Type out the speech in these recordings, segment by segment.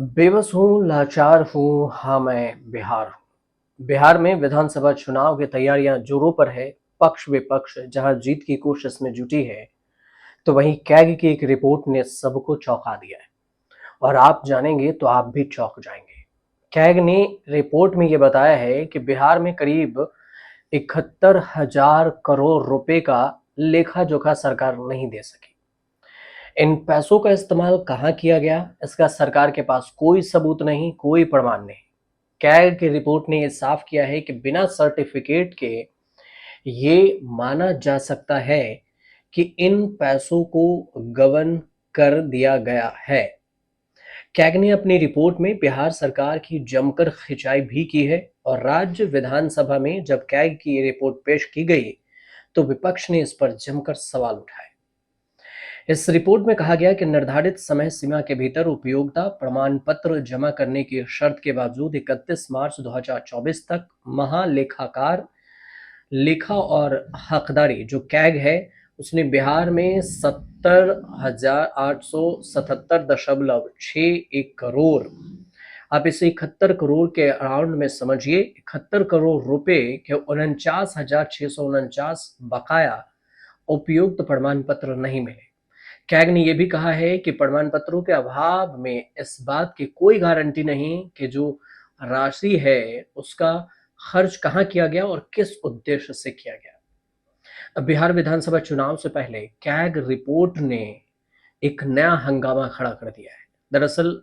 बेबस हूँ, लाचार हूँ, हाँ मैं बिहार हूँ। बिहार में विधानसभा चुनाव की तैयारियां जोरों पर है। पक्ष विपक्ष जहां जीत की कोशिश में जुटी है, तो वहीं कैग की एक रिपोर्ट ने सबको चौंका दिया है। और आप जानेंगे तो आप भी चौंक जाएंगे। कैग ने रिपोर्ट में ये बताया है कि बिहार में करीब 71,000 करोड़ रुपए का लेखा जोखा सरकार नहीं दे सकी। इन पैसों का इस्तेमाल कहाँ किया गया, इसका सरकार के पास कोई सबूत नहीं, कोई प्रमाण नहीं। कैग की रिपोर्ट ने यह साफ किया है कि बिना सर्टिफिकेट के ये माना जा सकता है कि इन पैसों को गबन कर दिया गया है। कैग ने अपनी रिपोर्ट में बिहार सरकार की जमकर खिंचाई भी की है और राज्य विधानसभा में जब कैग की ये रिपोर्ट पेश की गई, तो विपक्ष ने इस पर जमकर सवाल उठाए। इस रिपोर्ट में कहा गया कि निर्धारित समय सीमा के भीतर उपयोगिता प्रमाण पत्र जमा करने की शर्त के बावजूद 31 मार्च 2024 तक महालेखाकार लेखा और हकदारी जो कैग है, उसने बिहार में 70,877.61 आप इसे 71 करोड़ के अराउंड में समझिए। 71 करोड़ रुपए के 49,649 बकाया उपयुक्त प्रमाण पत्र नहीं मिले। कैग ने यह भी कहा है कि प्रमाण पत्रों के अभाव में इस बात की कोई गारंटी नहीं कि जो राशि है उसका खर्च कहाँ किया गया और किस उद्देश्य से किया गया। अब बिहार विधानसभा चुनाव से पहले कैग रिपोर्ट ने एक नया हंगामा खड़ा कर दिया है। दरअसल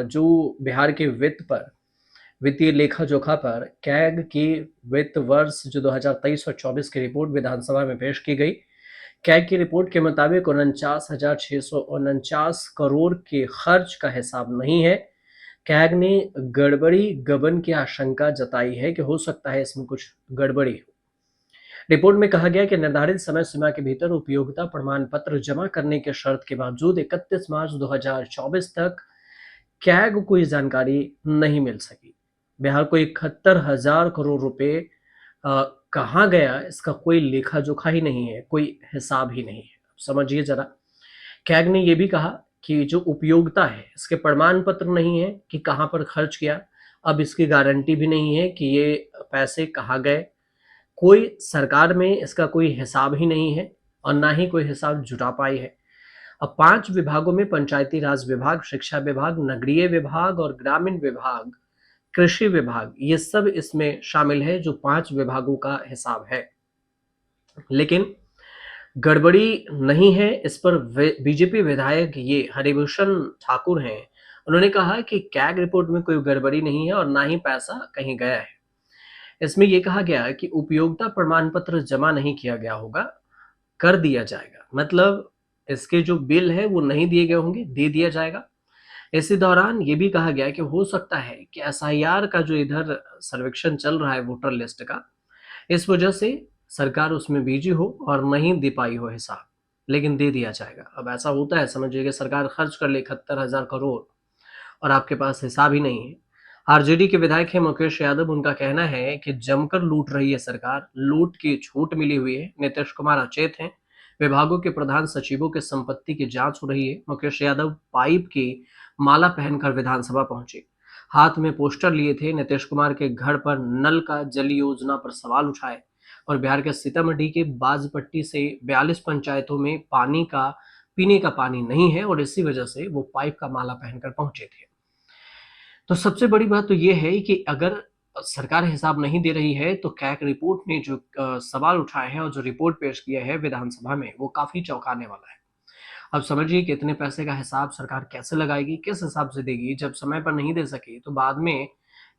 जो बिहार के वित्त पर वित्तीय लेखा जोखा पर कैग की वित्त वर्ष जो 2023 और 24 की रिपोर्ट विधानसभा में पेश की गई। कैग की रिपोर्ट के मुताबिक 49,649 करोड़ के खर्च का हिसाब नहीं है। कैग ने गड़बड़ी गबन की आशंका जताई है कि हो सकता है इसमें कुछ गड़बड़ी हो। रिपोर्ट में कहा गया कि निर्धारित समय सीमा के भीतर उपयोगिता प्रमाण पत्र जमा करने के शर्त के बावजूद 31 मार्च 2024 तक कैग को इस जानकारी नहीं मिल सकी। बिहार को 71,000 करोड़ रुपए कहाँ गया, इसका कोई लेखा जोखा ही नहीं है, कोई हिसाब ही नहीं है। समझिए जरा। कैग ने यह भी कहा कि जो उपयोगिता है इसके प्रमाण पत्र नहीं है कि कहाँ पर खर्च किया। अब इसकी गारंटी भी नहीं है कि ये पैसे कहाँ गए। कोई सरकार में इसका कोई हिसाब ही नहीं है और ना ही कोई हिसाब जुटा पाई है। अब 5 विभागों में पंचायती राज विभाग, शिक्षा विभाग, नगरीय विभाग और ग्रामीण विभाग, कृषि विभाग, ये सब इसमें शामिल है जो 5 विभागों का हिसाब है। लेकिन गड़बड़ी नहीं है, इस पर बीजेपी विधायक ये हरिभूषण ठाकुर हैं। उन्होंने कहा कि कैग रिपोर्ट में कोई गड़बड़ी नहीं है और ना ही पैसा कहीं गया है। इसमें यह कहा गया है कि उपयोगिता प्रमाण पत्र जमा नहीं किया गया होगा, कर दिया जाएगा। मतलब इसके जो बिल है वो नहीं दिए गए होंगे, दे दिया जाएगा। इसी दौरान ये भी कहा गया कि हो सकता है कि एसआईआर का जो इधर सर्वेक्षण चल रहा है वोटर लिस्ट का, इस वजह से सरकार उसमें बिजी हो और नहीं दे पाई हो हिसाब, लेकिन दे दिया जाएगा। अब ऐसा होता है, समझिए कि सरकार खर्च कर ले 71,000 करोड़ और आपके पास हिसाब ही नहीं है। आरजेडी के विधायक हैं मुकेश यादव, उनका कहना है कि जमकर लूट रही है सरकार, लूट की छूट मिली हुई है। नीतीश कुमार अचेत हैं, विभागों के प्रधान सचिवों के संपत्ति की जांच हो रही है। मुकेश यादव पाइप की माला पहनकर विधानसभा पहुंचे, हाथ में पोस्टर लिए थे। नीतीश कुमार के घर पर नल का जल योजना पर सवाल उठाए और बिहार के सीतामढ़ी के बाजपट्टी से 42 पंचायतों में पानी का पीने का पानी नहीं है और इसी वजह से वो पाइप का माला पहनकर पहुंचे थे। तो सबसे बड़ी बात तो ये है कि अगर सरकार हिसाब नहीं दे रही है, तो कैग रिपोर्ट ने जो सवाल उठाए हैं और जो रिपोर्ट पेश किया है विधानसभा में, वो काफी चौंकाने वाला है। अब समझिए कि इतने पैसे का हिसाब सरकार कैसे लगाएगी, किस हिसाब से देगी। जब समय पर नहीं दे सकी तो बाद में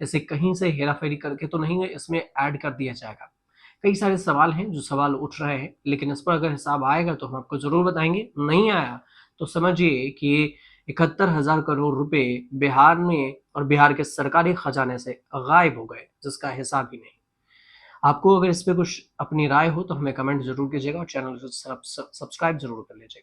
इसे कहीं से हेरा-फेरी करके तो नहीं इसमें ऐड कर दिया जाएगा। कई सारे सवाल हैं जो सवाल उठ रहे हैं, लेकिन इस पर अगर हिसाब आएगा तो हम आपको ज़रूर बताएँगे। नहीं आया तो समझिए कि ये 71,000 करोड़ रुपए बिहार में और बिहार के सरकारी खजाने से गायब हो गए, जिसका हिसाब ही नहीं। आपको अगर इस पे कुछ अपनी राय हो तो हमें कमेंट ज़रूर कीजिएगा और चैनल को सब्सक्राइब ज़रूर कर लीजिएगा।